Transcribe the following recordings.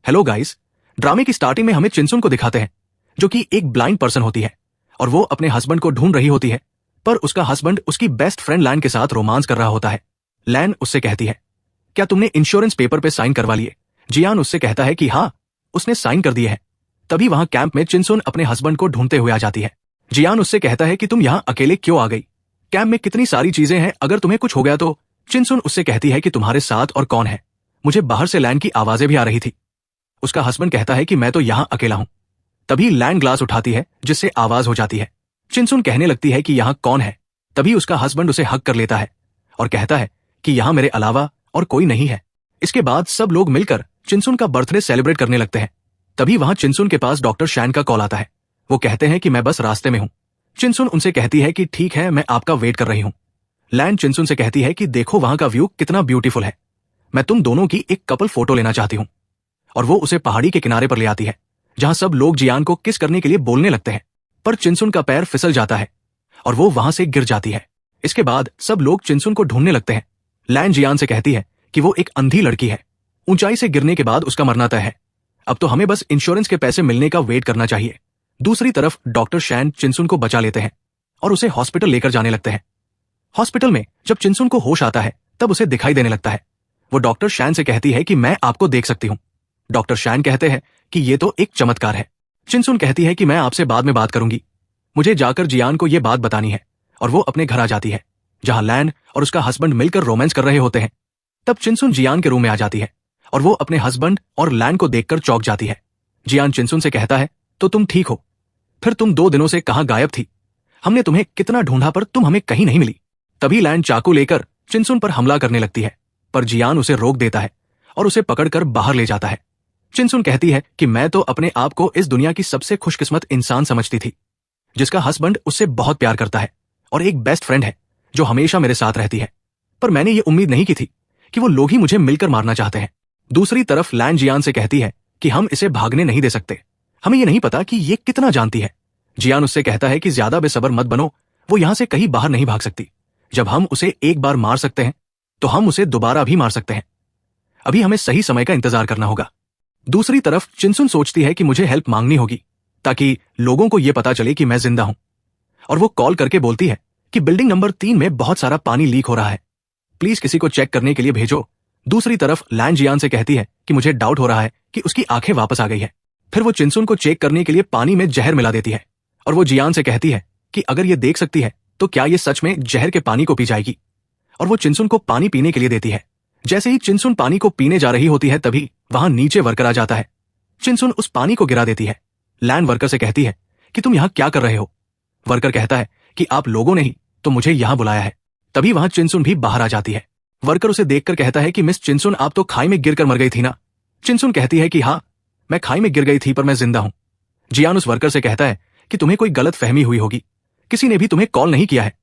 Hello guys. ड्रामे की starting में हमें चिनसुन को दिखाते हैं, जो कि एक ब्लाइंड पर्सन होती है और वो अपने हस्बैंड को ढूंढ रही होती है, पर उसका हस्बैंड उसकी बेस्ट फ्रेंड लैन के साथ रोमांस कर रहा होता है। लैन उससे कहती है, क्या तुमने इंश्योरेंस पेपर पे साइन करवा लिए? जियान उससे कहता है कि हाँ, उसने साइन कर दिए हैं। तभी वहां कैंप में चिनसुन अपने हस्बैंड को ढूंढते हुए आ जाती है। जियान उससे कहता है कि तुम यहाँ अकेले क्यों आ गई? कैंप में कितनी सारी चीजें हैं, अगर तुम्हें कुछ हो गया तो? चिनसुन उससे कहती है कि तुम्हारे साथ और कौन है? मुझे बाहर से लैन की आवाजें भी आ रही थी। उसका हस्बैंड कहता है कि मैं तो यहाँ अकेला हूं। तभी लैन ग्लास उठाती है, जिससे आवाज हो जाती है। चिनसुन कहने लगती है कि यहाँ कौन है? तभी उसका हस्बैंड उसे हक कर लेता है और कहता है कि यहाँ मेरे अलावा और कोई नहीं है। इसके बाद सब लोग मिलकर चिनसुन का बर्थडे सेलिब्रेट करने लगते हैं। तभी वहां चिनसुन के पास डॉक्टर शैन का कॉल आता है। वो कहते हैं कि मैं बस रास्ते में हूं। चिनसुन उनसे कहती है कि ठीक है, मैं आपका वेट कर रही हूं। लैन चिनसुन से कहती है कि देखो वहां का व्यू कितना ब्यूटीफुल है, मैं तुम दोनों की एक कपल फोटो लेना चाहती हूं। और वो उसे पहाड़ी के किनारे पर ले आती है, जहां सब लोग जियान को किस करने के लिए बोलने लगते हैं, पर चिनसुन का पैर फिसल जाता है और वो वहां से गिर जाती है। इसके बाद सब लोग चिनसुन को ढूंढने लगते हैं। लैन जियान से कहती है कि वो एक अंधी लड़की है, ऊंचाई से गिरने के बाद उसका मरना तय है। अब तो हमें बस इंश्योरेंस के पैसे मिलने का वेट करना चाहिए। दूसरी तरफ डॉक्टर शैन चिनसुन को बचा लेते हैं और उसे हॉस्पिटल लेकर जाने लगते हैं। हॉस्पिटल में जब चिनसुन को होश आता है, तब उसे दिखाई देने लगता है। वो डॉक्टर शैन से कहती है कि मैं आपको देख सकती हूँ। डॉक्टर शैन कहते हैं कि ये तो एक चमत्कार है। चिनसुन कहती है कि मैं आपसे बाद में बात करूंगी, मुझे जाकर जियान को यह बात बतानी है। और वो अपने घर आ जाती है, जहां लैन और उसका हस्बैंड मिलकर रोमांस कर रहे होते हैं। तब चिनसुन जियान के रूम में आ जाती है और वो अपने हस्बैंड और लैन को देखकर चौंक जाती है। जियान चिनसुन से कहता है, तो तुम ठीक हो? फिर तुम 2 दिनों से कहां गायब थी? हमने तुम्हें कितना ढूंढा पर तुम हमें कहीं नहीं मिली। तभी लैन चाकू लेकर चिनसुन पर हमला करने लगती है, पर जियान उसे रोक देता है और उसे पकड़कर बाहर ले जाता है। चिनसुन कहती है कि मैं तो अपने आप को इस दुनिया की सबसे खुशकिस्मत इंसान समझती थी, जिसका हस्बैंड उससे बहुत प्यार करता है और एक बेस्ट फ्रेंड है जो हमेशा मेरे साथ रहती है। पर मैंने ये उम्मीद नहीं की थी कि वो लोग ही मुझे मिलकर मारना चाहते हैं। दूसरी तरफ लैन जियान से कहती है कि हम इसे भागने नहीं दे सकते, हमें ये नहीं पता कि ये कितना जानती है। जियान उससे कहता है कि ज्यादा बेसब्र मत बनो, वो यहां से कहीं बाहर नहीं भाग सकती। जब हम उसे एक बार मार सकते हैं तो हम उसे दोबारा भी मार सकते हैं। अभी हमें सही समय का इंतजार करना होगा। दूसरी तरफ चिनसुन सोचती है कि मुझे हेल्प मांगनी होगी ताकि लोगों को यह पता चले कि मैं जिंदा हूं। और वो कॉल करके बोलती है कि बिल्डिंग नंबर 3 में बहुत सारा पानी लीक हो रहा है, प्लीज किसी को चेक करने के लिए भेजो। दूसरी तरफ लैन जियान से कहती है कि मुझे डाउट हो रहा है कि उसकी आंखें वापस आ गई है। फिर वो चिनसुन को चेक करने के लिए पानी में जहर मिला देती है और वो जियान से कहती है कि अगर ये देख सकती है तो क्या ये सच में जहर के पानी को पी जाएगी। और वो चिनसुन को पानी पीने के लिए देती है। जैसे ही चिनसुन पानी को पीने जा रही होती है, तभी वहां नीचे वर्कर आ जाता है। चिनसुन उस पानी को गिरा देती है। लैन वर्कर से कहती है कि तुम यहां क्या कर रहे हो? वर्कर कहता है कि आप लोगों ने ही तो मुझे यहां बुलाया है। तभी वहां चिनसुन भी बाहर आ जाती है। वर्कर उसे देखकर कहता है कि मिस चिनसुन, आप तो खाई में गिरकर मर गई थी ना? चिनसुन कहती है कि हाँ, मैं खाई में गिर गई थी पर मैं जिंदा हूं। जियान उस वर्कर से कहता है कि तुम्हें कोई गलत फहमी हुई होगी, किसी ने भी तुम्हें कॉल नहीं किया है।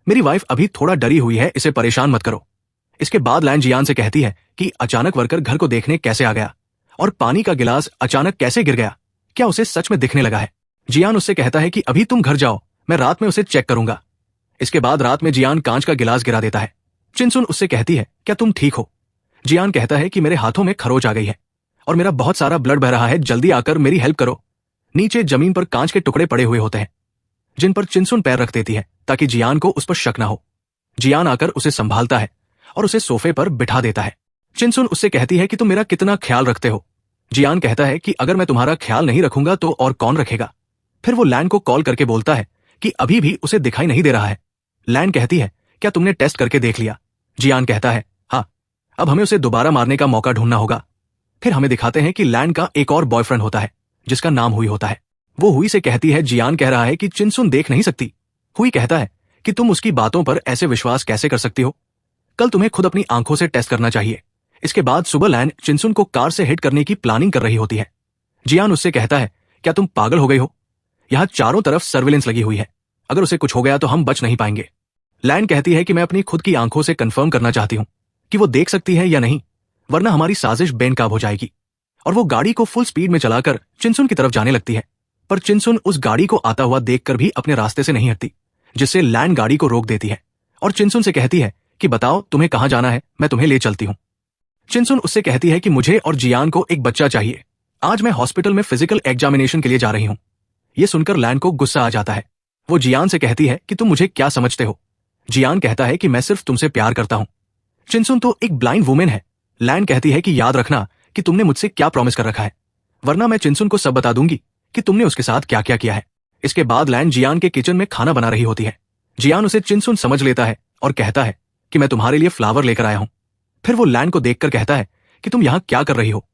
मेरी वाइफ अभी थोड़ा डरी हुई है, इसे परेशान मत करो। इसके बाद लैन जियान से कहती है कि अचानक वर्कर घर को देखने कैसे आ गया और पानी का गिलास अचानक कैसे गिर गया, क्या उसे सच में दिखने लगा है? जियान उससे कहता है कि अभी तुम घर जाओ, मैं रात में उसे चेक करूंगा। इसके बाद रात में जियान कांच का गिलास गिरा देता है। चिनसुन उससे कहती है, क्या तुम ठीक हो? जियान कहता है कि मेरे हाथों में खरोच आ गई है और मेरा बहुत सारा ब्लड बह रहा है, जल्दी आकर मेरी हेल्प करो। नीचे जमीन पर कांच के टुकड़े पड़े हुए होते हैं, जिन पर चिनसुन पैर रख देती है ताकि जियान को उस पर शक न हो। जियान आकर उसे संभालता है और उसे सोफे पर बिठा देता है। चिनसुन उससे कहती है कि तुम मेरा कितना ख्याल रखते हो। जियान कहता है कि अगर मैं तुम्हारा ख्याल नहीं रखूंगा तो और कौन रखेगा? फिर वो लैन को कॉल करके बोलता है कि अभी भी उसे दिखाई नहीं दे रहा है। लैन कहती है, क्या तुमने टेस्ट करके देख लिया? जियान कहता है, हाँ, अब हमें उसे दोबारा मारने का मौका ढूंढना होगा। फिर हमें दिखाते हैं कि लैन का एक और बॉयफ्रेंड होता है, जिसका नाम हुई होता है। वो हुई से कहती है, जियान कह रहा है कि चिनसुन देख नहीं सकती। हुई कहता है कि तुम उसकी बातों पर ऐसे विश्वास कैसे कर सकती हो? कल तुम्हें खुद अपनी आंखों से टेस्ट करना चाहिए। इसके बाद सुबह लैन चिनसुन को कार से हिट करने की प्लानिंग कर रही होती है। जियान उससे कहता है, क्या तुम पागल हो गई हो? यहां चारों तरफ सर्विलेंस लगी हुई है, अगर उसे कुछ हो गया तो हम बच नहीं पाएंगे। लैन कहती है कि मैं अपनी खुद की आंखों से कंफर्म करना चाहती हूं कि वो देख सकती है या नहीं, वरना हमारी साजिश बेनकाब हो जाएगी। और वो गाड़ी को फुल स्पीड में चलाकर चिनसुन की तरफ जाने लगती है, पर चिनसुन उस गाड़ी को आता हुआ देखकर भी अपने रास्ते से नहीं हटती, जिससे लैन गाड़ी को रोक देती है और चिनसुन से कहती है कि बताओ तुम्हें कहां जाना है, मैं तुम्हें ले चलती हूं। चिनसुन उससे कहती है कि मुझे और जियान को एक बच्चा चाहिए आज मैं हॉस्पिटल में फिजिकल एग्जामिनेशन के लिए जा रही हूँ। ये सुनकर लैन को गुस्सा आ जाता है। वो जियान से कहती है कि तुम मुझे क्या समझते हो। जियान कहता है कि मैं सिर्फ तुमसे प्यार करता हूँ। चिनसुन तो एक ब्लाइंड वुमेन है। लैन कहती है कि याद रखना कि तुमने मुझसे क्या प्रॉमिस कर रखा है, वरना मैं चिनसुन को सब बता दूंगी कि तुमने उसके साथ क्या क्या किया है। इसके बाद लैन जियान के किचन में खाना बना रही होती है। जियान उसे चिनसुन समझ लेता है और कहता है कि मैं तुम्हारे लिए फ्लावर लेकर आया हूं। फिर वो लैन को देखकर कहता है कि तुम यहां क्या कर रही हो।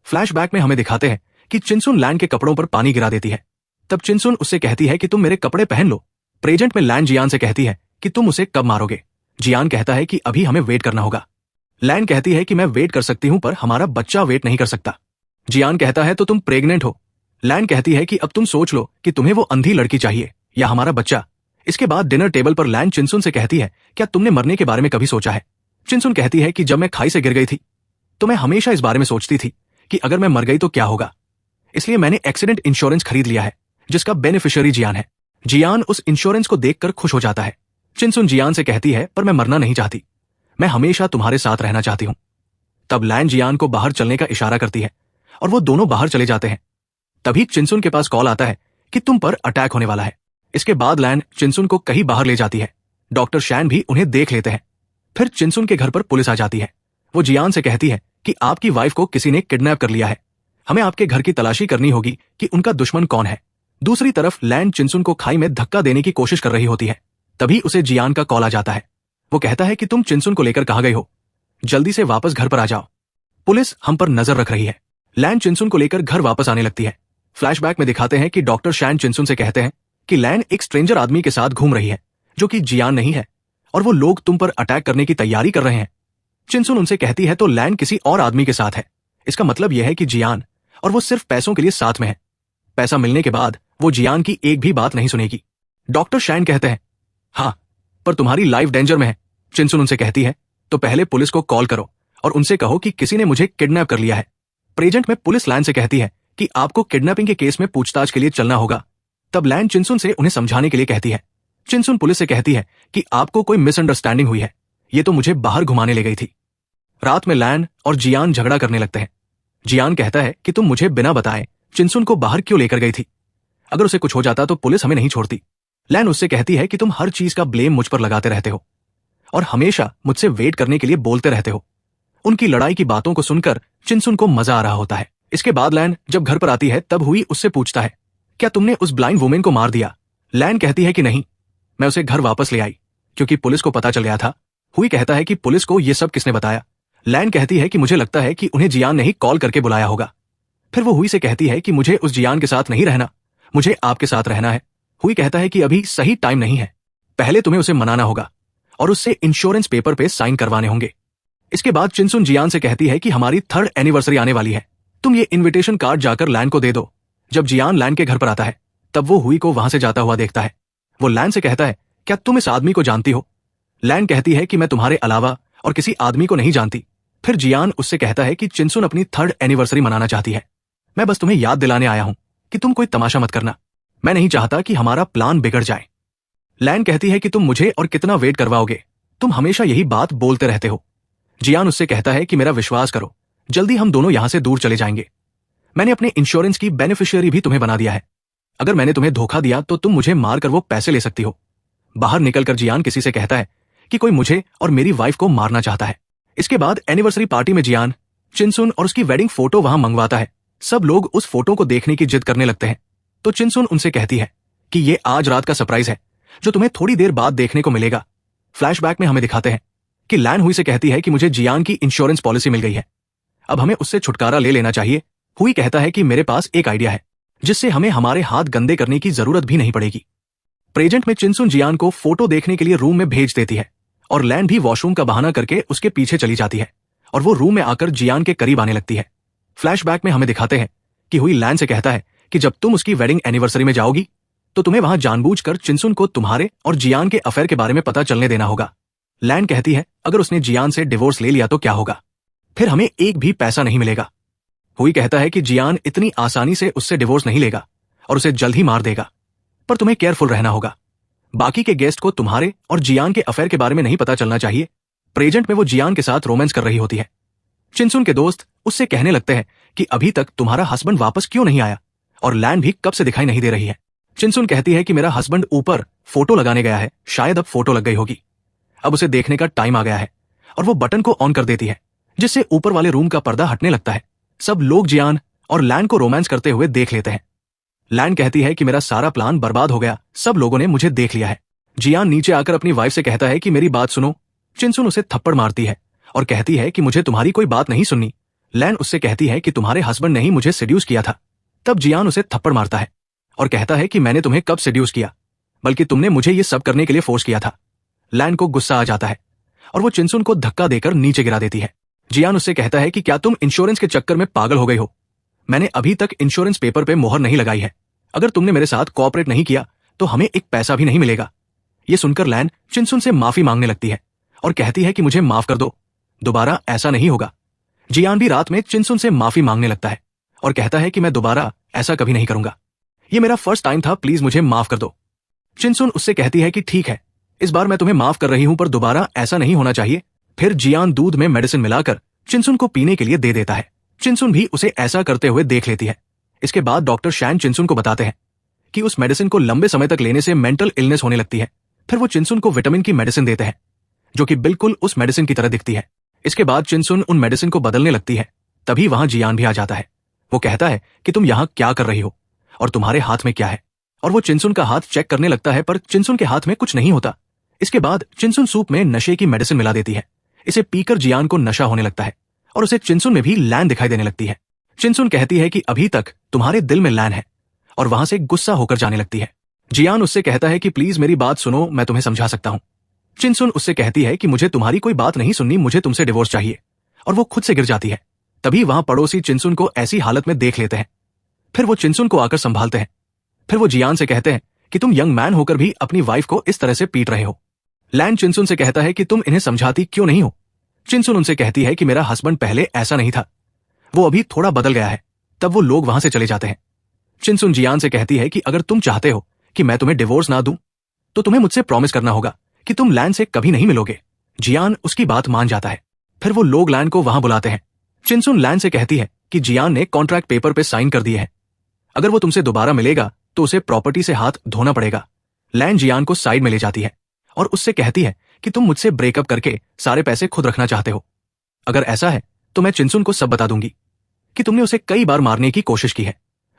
फ्लैशबैक में हमें दिखाते हैं कि चिनसुन लैन के कपड़ों पर पानी गिरा देती है। तब चिनसुन उससे कहती है कि तुम मेरे कपड़े पहन लो। प्रेजेंट में लैन जियान से कहती है कि तुम उसे कब मारोगे। जियान कहता है कि अभी हमें वेट करना होगा। लैन कहती है कि मैं वेट कर सकती हूं, पर हमारा बच्चा वेट नहीं कर सकता। जियान कहता है तो तुम प्रेग्नेंट हो। लैन कहती है कि अब तुम सोच लो कि तुम्हें वो अंधी लड़की चाहिए या हमारा बच्चा। इसके बाद डिनर टेबल पर लैन चिनसुन से कहती है, क्या तुमने मरने के बारे में कभी सोचा है। चिनसुन कहती है कि जब मैं खाई से गिर गई थी तो मैं हमेशा इस बारे में सोचती थी कि अगर मैं मर गई तो क्या होगा। इसलिए मैंने एक्सीडेंट इंश्योरेंस खरीद लिया है, जिसका बेनिफिशियरी जियान है। जियान उस इंश्योरेंस को देखकर खुश हो जाता है। चिनसुन जियान से कहती है, पर मैं मरना नहीं चाहती, मैं हमेशा तुम्हारे साथ रहना चाहती हूं। तब लैन जियान को बाहर चलने का इशारा करती है और वो दोनों बाहर चले जाते हैं। तभी चिनसुन के पास कॉल आता है कि तुम पर अटैक होने वाला है। इसके बाद लैन चिनसुन को कहीं बाहर ले जाती है। डॉक्टर शैन भी उन्हें देख लेते हैं। फिर चिनसुन के घर पर पुलिस आ जाती है। वो जियान से कहती है कि आपकी वाइफ को किसी ने किडनैप कर लिया है, हमें आपके घर की तलाशी करनी होगी कि उनका दुश्मन कौन है। दूसरी तरफ लैन चिनसुन को खाई में धक्का देने की कोशिश कर रही होती है। तभी उसे जियान का कॉल आ जाता है। वो कहता है कि तुम चिनसुन को लेकर कहां गए हो, जल्दी से वापस घर पर आ जाओ, पुलिस हम पर नजर रख रही है। लैन चिनसुन को लेकर घर वापस आने लगती है। फ्लैशबैक में दिखाते हैं कि डॉक्टर शैन चिनसुन से कहते हैं कि लैन एक स्ट्रेंजर आदमी के साथ घूम रही है जो कि जियान नहीं है, और वो लोग तुम पर अटैक करने की तैयारी कर रहे हैं। चिनसुन उनसे कहती है तो लैन किसी और आदमी के साथ है। इसका मतलब यह है कि जियान और वो सिर्फ पैसों के लिए साथ में है। पैसा मिलने के बाद वो जियान की एक भी बात नहीं सुनेगी। डॉक्टर शैन कहते हैं, हाँ, पर तुम्हारी लाइफ डेंजर में है। चिनसुन उनसे कहती है, तो पहले पुलिस को कॉल करो और उनसे कहो कि किसी ने मुझे किडनैप कर लिया है। प्रेजेंट में पुलिस लैन से कहती है कि आपको किडनैपिंग के केस में पूछताछ के लिए चलना होगा। तब लैन चिनसुन से उन्हें समझाने के लिए कहती है। चिनसुन पुलिस से कहती है कि आपको कोई मिसअंडरस्टैंडिंग हुई है, ये तो मुझे बाहर घुमाने ले गई थी। रात में लैन और जियान झगड़ा करने लगते हैं। जियान कहता है कि तुम मुझे बिना बताए चिनसुन को बाहर क्यों लेकर गई थी, अगर उसे कुछ हो जाता तो पुलिस हमें नहीं छोड़ती। लैन उससे कहती है कि तुम हर चीज का ब्लेम मुझ पर लगाते रहते हो और हमेशा मुझसे वेट करने के लिए बोलते रहते हो। उनकी लड़ाई की बातों को सुनकर चिनसुन को मजा आ रहा होता है। इसके बाद लैन जब घर पर आती है तब हुई उससे पूछता है, क्या तुमने उस ब्लाइंड वुमेन को मार दिया। लैन कहती है कि नहीं, मैं उसे घर वापस ले आई क्योंकि पुलिस को पता चल गया था। हुई कहता है कि पुलिस को यह सब किसने बताया। लैन कहती है कि मुझे लगता है कि उन्हें जियान ने ही कॉल करके बुलाया होगा। फिर वो हुई से कहती है कि मुझे उस जियान के साथ नहीं रहना, मुझे आपके साथ रहना है। हुई कहता है कि अभी सही टाइम नहीं है, पहले तुम्हें उसे मनाना होगा और उससे इंश्योरेंस पेपर पे साइन करवाने होंगे। इसके बाद चिनसुन जियान से कहती है कि हमारी 3rd एनिवर्सरी आने वाली है, तुम ये इनविटेशन कार्ड जाकर लैन को दे दो। जब जियान लैन के घर पर आता है तब वो हुई को वहां से जाता हुआ देखता है। वो लैन से कहता है, क्या तुम इस आदमी को जानती हो। लैन कहती है कि मैं तुम्हारे अलावा और किसी आदमी को नहीं जानती। फिर जियान उससे कहता है कि चिनसुन अपनी 3rd एनिवर्सरी मनाना चाहती है, मैं बस तुम्हें याद दिलाने आया हूं कि तुम कोई तमाशा मत करना, मैं नहीं चाहता कि हमारा प्लान बिगड़ जाए। लैन कहती है कि तुम मुझे और कितना वेट करवाओगे, तुम हमेशा यही बात बोलते रहते हो। जियान उससे कहता है कि मेरा विश्वास करो, जल्दी हम दोनों यहां से दूर चले जाएंगे। मैंने अपने इंश्योरेंस की बेनिफिशियरी भी तुम्हें बना दिया है, अगर मैंने तुम्हें धोखा दिया तो तुम मुझे मारकर वो पैसे ले सकती हो। बाहर निकलकर जियान किसी से कहता है कि कोई मुझे और मेरी वाइफ को मारना चाहता है। इसके बाद एनिवर्सरी पार्टी में जियान चिनसुन और उसकी वेडिंग फोटो वहां मंगवाता है। सब लोग उस फोटो को देखने की जिद करने लगते हैं। तो चिनसुन उनसे कहती है कि ये आज रात का सरप्राइज है जो तुम्हें थोड़ी देर बाद देखने को मिलेगा। फ्लैशबैक में हमें दिखाते हैं कि लैन हुई से कहती है कि मुझे जियान की इंश्योरेंस पॉलिसी मिल गई है, अब हमें उससे छुटकारा ले लेना चाहिए। हुई कहता है कि मेरे पास एक आइडिया है जिससे हमें हमारे हाथ गंदे करने की जरूरत भी नहीं पड़ेगी। प्रेजेंट में चिनसुन जियान को फोटो देखने के लिए रूम में भेज देती है और लैन भी वॉशरूम का बहाना करके उसके पीछे चली जाती है और वो रूम में आकर जियान के करीब आने लगती है। फ्लैशबैक में हमें दिखाते हैं कि हुई लैन से कहता है कि जब तुम उसकी वेडिंग एनिवर्सरी में जाओगी तो तुम्हें वहां जानबूझकर चिनसुन को तुम्हारे और जियान के अफेयर के बारे में पता चलने देना होगा। लैन कहती है अगर उसने जियान से डिवोर्स ले लिया तो क्या होगा, फिर हमें एक भी पैसा नहीं मिलेगा। हुई कहता है कि जियान इतनी आसानी से उससे डिवोर्स नहीं लेगा और उसे जल्द ही मार देगा, पर तुम्हें केयरफुल रहना होगा। बाकी के गेस्ट को तुम्हारे और जियान के अफेयर के बारे में नहीं पता चलना चाहिए। प्रेजेंट में वो जियान के साथ रोमांस कर रही होती है। चिनसुन के दोस्त उससे कहने लगते हैं कि अभी तक तुम्हारा हस्बैंड वापस क्यों नहीं आया और लैन भी कब से दिखाई नहीं दे रही है। चिनसुन कहती है कि मेरा हस्बैंड ऊपर फोटो लगाने गया है, शायद अब फोटो लग गई होगी, अब उसे देखने का टाइम आ गया है। और वो बटन को ऑन कर देती है जिससे ऊपर वाले रूम का पर्दा हटने लगता है। सब लोग जियान और लैन को रोमांस करते हुए देख लेते हैं। लैन कहती है कि मेरा सारा प्लान बर्बाद हो गया, सब लोगों ने मुझे देख लिया है। जियान नीचे आकर अपनी वाइफ से कहता है कि मेरी बात सुनो। चिनसुन उसे थप्पड़ मारती है और कहती है कि मुझे तुम्हारी कोई बात नहीं सुननी। लैन उससे कहती है कि तुम्हारे हस्बैंड ने ही मुझे सेड्यूस किया था। तब जियान उसे थप्पड़ मारता है और कहता है कि मैंने तुम्हें कब सेड्यूस किया, बल्कि तुमने मुझे ये सब करने के लिए फोर्स किया था। लैन को गुस्सा आ जाता है और वो चिनसुन को धक्का देकर नीचे गिरा देती है। जियान उससे कहता है कि क्या तुम इंश्योरेंस के चक्कर में पागल हो गई हो? मैंने अभी तक इंश्योरेंस पेपर पे मोहर नहीं लगाई है। अगर तुमने मेरे साथ कोऑपरेट नहीं किया तो हमें एक पैसा भी नहीं मिलेगा। ये सुनकर लैन चिनसुन से माफी मांगने लगती है और कहती है कि मुझे माफ कर दो, दोबारा ऐसा नहीं होगा। जियान भी रात में चिनसुन से माफी मांगने लगता है और कहता है कि मैं दोबारा ऐसा कभी नहीं करूंगा, ये मेरा फर्स्ट टाइम था, प्लीज मुझे माफ कर दो। चिनसुन उससे कहती है कि ठीक है, इस बार मैं तुम्हें माफ कर रही हूं, पर दोबारा ऐसा नहीं होना चाहिए। फिर जियान दूध में मेडिसिन मिलाकर चिनसुन को पीने के लिए दे देता है। चिनसुन भी उसे ऐसा करते हुए देख लेती है। इसके बाद डॉक्टर शैन चिनसुन को बताते हैं कि उस मेडिसिन को लंबे समय तक लेने से मेंटल इलनेस होने लगती है। फिर वो चिनसुन को विटामिन की मेडिसिन देते हैं जो कि बिल्कुल उस मेडिसिन की तरह दिखती है। इसके बाद चिनसुन उन मेडिसिन को बदलने लगती है। तभी वहां जियान भी आ जाता है। वो कहता है कि तुम यहां क्या कर रही हो और तुम्हारे हाथ में क्या है, और वो चिनसुन का हाथ चेक करने लगता है, पर चिनसुन के हाथ में कुछ नहीं होता। इसके बाद चिनसुन सूप में नशे की मेडिसिन मिला देती है। इसे पीकर जियान को नशा होने लगता है और उसे चिनसुन में भी लैन दिखाई देने लगती है। चिनसुन कहती है कि अभी तक तुम्हारे दिल में लैन है और वहां से गुस्सा होकर जाने लगती है। जियान उससे कहता है कि प्लीज मेरी बात सुनो, मैं तुम्हें समझा सकता हूं। चिनसुन उससे कहती है कि मुझे तुम्हारी कोई बात नहीं सुननी, मुझे तुमसे डिवोर्स चाहिए, और वो खुद से गिर जाती है। तभी वहां पड़ोसी चिनसुन को ऐसी हालत में देख लेते हैं। फिर वो चिनसुन को आकर संभालते हैं। फिर वो जियान से कहते हैं कि तुम यंग मैन होकर भी अपनी वाइफ को इस तरह से पीट रहे हो। लैन चिनसुन से कहता है कि तुम इन्हें समझाती क्यों नहीं हो। चिनसुन उनसे कहती है कि मेरा हस्बैंड पहले ऐसा नहीं था, वो अभी थोड़ा बदल गया है। तब वो लोग वहां से चले जाते हैं। चिनसुन जियान से कहती है कि अगर तुम चाहते हो कि मैं तुम्हें डिवोर्स ना दूं तो तुम्हें मुझसे प्रॉमिस करना होगा कि तुम लैन से कभी नहीं मिलोगे। जियान उसकी बात मान जाता है। फिर वो लोग लैन को वहां बुलाते हैं। चिनसुन लैन से कहती है कि जियान ने कॉन्ट्रैक्ट पेपर पे साइन कर दिए हैं, अगर वो तुमसे दोबारा मिलेगा तो उसे प्रॉपर्टी से हाथ धोना पड़ेगा। लैन जियान को साइड में ले जाती है और उससे कहती है कि तुम मुझसे ब्रेकअप करके सारे पैसे खुद रखना चाहते हो। अगर ऐसा है तो मैं चिनसुन को सब बता दूंगी कि तुमने उसे कई बार मारने की कोशिश की है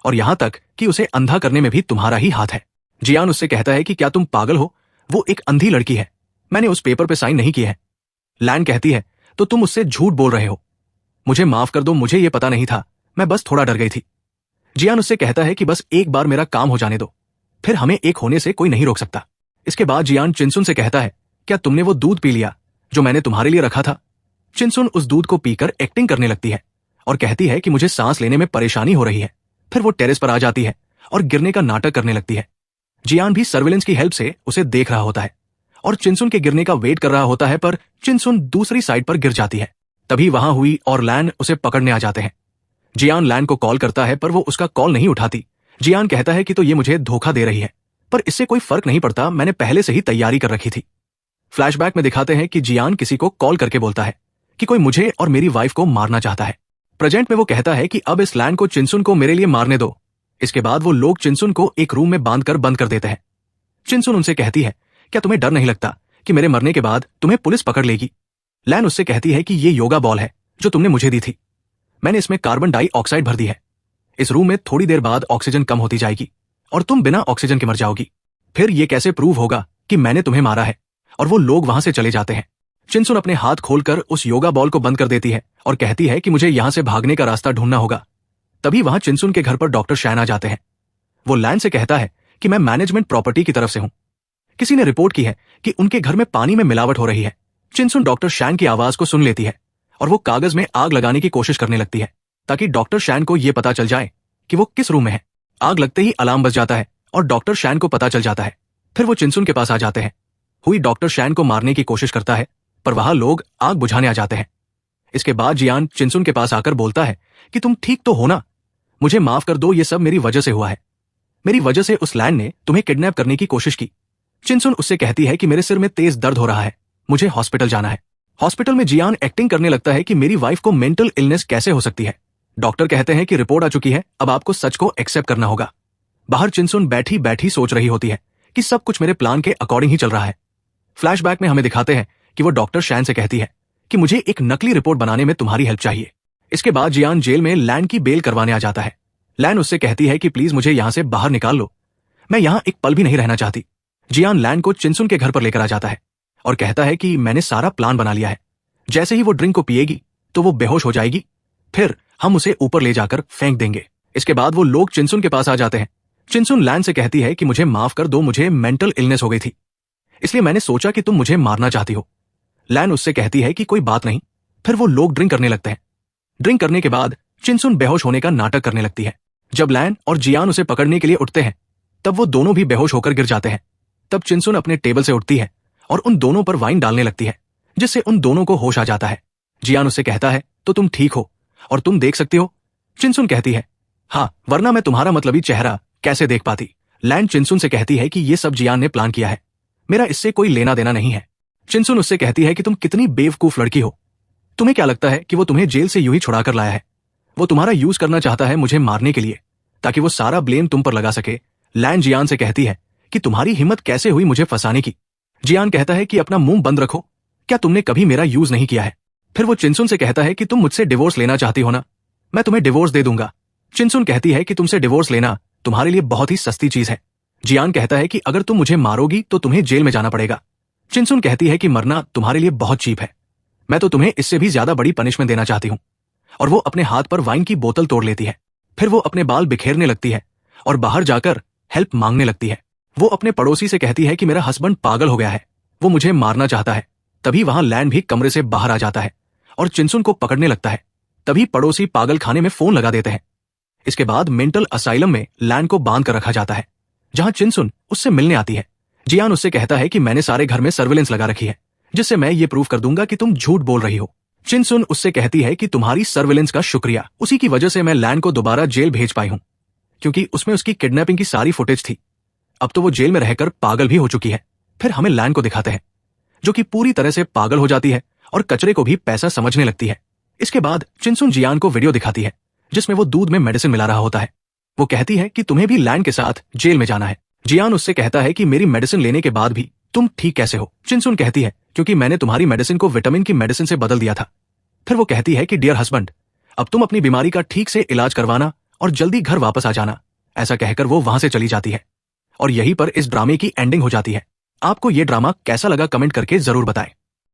और यहां तक कि उसे अंधा करने में भी तुम्हारा ही हाथ है। जियान उससे कहता है कि क्या तुम पागल हो, वो एक अंधी लड़की है, मैंने उस पेपर पे साइन नहीं किए हैं। लैन कहती है तो तुम उससे झूठ बोल रहे हो, मुझे माफ कर दो, मुझे ये पता नहीं था, मैं बस थोड़ा डर गई थी। जियान उससे कहता है कि बस एक बार मेरा काम हो जाने दो, फिर हमें एक होने से कोई नहीं रोक सकता। इसके बाद जियान चिनसुन से कहता है क्या तुमने वो दूध पी लिया जो मैंने तुम्हारे लिए रखा था। चिनसुन उस दूध को पीकर एक्टिंग करने लगती है और कहती है कि मुझे सांस लेने में परेशानी हो रही है। फिर वो टेरेस पर आ जाती है और गिरने का नाटक करने लगती है। जियान भी सर्विलेंस की हेल्प से उसे देख रहा होता है और चिनसुन के गिरने का वेट कर रहा होता है, पर चिनसुन दूसरी साइड पर गिर जाती है। तभी वहां हुई और लैन उसे पकड़ने आ जाते हैं। जियान लैन को कॉल करता है पर वो उसका कॉल नहीं उठाती। जियान कहता है कि तो ये मुझे धोखा दे रही है, पर इससे कोई फर्क नहीं पड़ता, मैंने पहले से ही तैयारी कर रखी थी। फ्लैशबैक में दिखाते हैं कि जियान किसी को कॉल करके बोलता है कि कोई मुझे और मेरी वाइफ को मारना चाहता है। प्रेजेंट में वो कहता है कि अब इस लैन को चिनसुन को मेरे लिए मारने दो। इसके बाद वो लोग चिनसुन को एक रूम में बांधकर बंद कर देते हैं। चिनसुन उनसे कहती है क्या तुम्हें डर नहीं लगता कि मेरे मरने के बाद तुम्हें पुलिस पकड़ लेगी। लैन उससे कहती है कि ये योगा बॉल है जो तुमने मुझे दी थी, मैंने इसमें कार्बन डाइऑक्साइड भर दी है, इस रूम में थोड़ी देर बाद ऑक्सीजन कम होती जाएगी और तुम बिना ऑक्सीजन के मर जाओगी। फिर ये कैसे प्रूव होगा कि मैंने तुम्हें मारा है। और वो लोग वहां से चले जाते हैं। चिनसुन अपने हाथ खोलकर उस योगा बॉल को बंद कर देती है और कहती है कि मुझे यहां से भागने का रास्ता ढूंढना होगा। तभी वहां चिनसुन के घर पर डॉक्टर शैन आ जाते हैं। वो लैन से कहता है कि मैं मैनेजमेंट प्रॉपर्टी की तरफ से हूं, किसी ने रिपोर्ट की है कि उनके घर में पानी में मिलावट हो रही है। चिनसुन डॉक्टर शैन की आवाज को सुन लेती है और वो कागज में आग लगाने की कोशिश करने लगती है ताकि डॉक्टर शैन को यह पता चल जाए कि वो किस रूम में है। आग लगते ही अलार्म बज जाता है और डॉक्टर शैन को पता चल जाता है। फिर वो चिनसुन के पास आ जाते हैं। हुई डॉक्टर शैन को मारने की कोशिश करता है पर वहां लोग आग बुझाने आ जाते हैं। इसके बाद जियान चिनसुन के पास आकर बोलता है कि तुम ठीक तो हो ना, मुझे माफ कर दो, ये सब मेरी वजह से हुआ है, मेरी वजह से उस लैन ने तुम्हें किडनैप करने की कोशिश की। चिनसुन उससे कहती है कि मेरे सिर में तेज दर्द हो रहा है, मुझे हॉस्पिटल जाना है। हॉस्पिटल में जियान एक्टिंग करने लगता है कि मेरी वाइफ को मेंटल इलनेस कैसे हो सकती है, डॉक्टर कहते हैं कि रिपोर्ट आ चुकी है, अब आपको सच को एक्सेप्ट करना होगा। बाहर चिनसुन बैठी बैठी सोच रही होती है कि सब कुछ मेरे प्लान के अकॉर्डिंग ही चल रहा है। फ्लैशबैक में हमें दिखाते हैं कि वो डॉक्टर शैन से कहती है कि मुझे एक नकली रिपोर्ट बनाने में तुम्हारी हेल्प चाहिए। इसके बाद जियान जेल में लैन की बेल करवाने आ जाता है। लैन उससे कहती है कि प्लीज मुझे यहां से बाहर निकाल लो, मैं यहां एक पल भी नहीं रहना चाहती। जियान लैन को चिनसुन के घर पर लेकर आ जाता है और कहता है कि मैंने सारा प्लान बना लिया है। जैसे ही वो ड्रिंक को पिएगी तो वो बेहोश हो जाएगी, फिर हम उसे ऊपर ले जाकर फेंक देंगे। इसके बाद वो लोग चिनसुन के पास आ जाते हैं। चिनसुन लैन से कहती है कि मुझे माफ कर दो, मुझे मेंटल इलनेस हो गई थी, इसलिए मैंने सोचा कि तुम मुझे मारना चाहती हो। लैन उससे कहती है कि कोई बात नहीं। फिर वो लोग ड्रिंक करने लगते हैं। ड्रिंक करने के बाद चिनसुन बेहोश होने का नाटक करने लगती है। जब लैन और जियान उसे पकड़ने के लिए उठते हैं तब वो दोनों भी बेहोश होकर गिर जाते हैं। तब चिनसुन अपने टेबल से उठती है और उन दोनों पर वाइन डालने लगती है, जिससे उन दोनों को होश आ जाता है। जियान उससे कहता है तो तुम ठीक हो और तुम देख सकती हो। चिनसुन कहती है हाँ, वरना मैं तुम्हारा मतलबी चेहरा कैसे देख पाती। लैन चिनसुन से कहती है कि ये सब जियान ने प्लान किया है, मेरा इससे कोई लेना देना नहीं है। चिनसुन उससे कहती है कि तुम कितनी बेवकूफ लड़की हो, तुम्हें क्या लगता है कि वो तुम्हें जेल से यूं ही छुड़ा कर लाया है? वो तुम्हारा यूज करना चाहता है मुझे मारने के लिए, ताकि वो सारा ब्लेम तुम पर लगा सके। लैन जियान से कहती है कि तुम्हारी हिम्मत कैसे हुई मुझे फंसाने की। जियान कहता है कि अपना मुंह बंद रखो, क्या तुमने कभी मेरा यूज नहीं किया है? फिर वो चिनसुन से कहता है कि तुम मुझसे डिवोर्स लेना चाहती हो ना, मैं तुम्हें डिवोर्स दे दूंगा। चिनसुन कहती है कि तुमसे डिवोर्स लेना तुम्हारे लिए बहुत ही सस्ती चीज है। जियान कहता है कि अगर तुम मुझे मारोगी तो तुम्हें जेल में जाना पड़ेगा। चिनसुन कहती है कि मरना तुम्हारे लिए बहुत चीप है, मैं तो तुम्हें इससे भी ज्यादा बड़ी पनिशमेंट देना चाहती हूँ। और वो अपने हाथ पर वाइन की बोतल तोड़ लेती है। फिर वो अपने बाल बिखेरने लगती है और बाहर जाकर हेल्प मांगने लगती है। वो अपने पड़ोसी से कहती है कि मेरा हस्बैंड पागल हो गया है, वो मुझे मारना चाहता है। तभी वहां लैन भी कमरे से बाहर आ जाता है और चिनसुन को पकड़ने लगता है। तभी पड़ोसी पागल खाने में फोन लगा देते हैं। इसके बाद मेंटल असाइलम में लैन को बांध कर रखा जाता है, जहां चिनसुन उससे मिलने आती है। जियान उससे कहता है कि मैंने सारे घर में सर्विलेंस लगा रखी है, जिससे मैं ये प्रूव कर दूंगा कि तुम झूठ बोल रही हो। चिनसुन उससे कहती है कि तुम्हारी सर्विलेंस का शुक्रिया, उसी की वजह से मैं लैन को दोबारा जेल भेज पाई हूं, क्योंकि उसमें उसकी किडनैपिंग की सारी फुटेज थी। अब तो वो जेल में रहकर पागल भी हो चुकी है। फिर हमें लैन को दिखाते हैं, जो कि पूरी तरह से पागल हो जाती है और कचरे को भी पैसा समझने लगती है। इसके बाद चिनसुन जियान को वीडियो दिखाती है, जिसमें वो दूध में मेडिसिन मिला रहा होता है। वो कहती है कि तुम्हें भी लैन के साथ जेल में जाना है। जियान उससे कहता है कि मेरी मेडिसिन लेने के बाद भी तुम ठीक कैसे हो? चिनसुन कहती है क्योंकि मैंने तुम्हारी मेडिसिन को विटामिन की मेडिसिन से बदल दिया था। फिर वो कहती है कि डियर हस्बैंड, अब तुम अपनी बीमारी का ठीक से इलाज करवाना और जल्दी घर वापस आ जाना। ऐसा कहकर वो वहां से चली जाती है और यहीं पर इस ड्रामे की एंडिंग हो जाती है। आपको ये ड्रामा कैसा लगा कमेंट करके जरूर बताएं।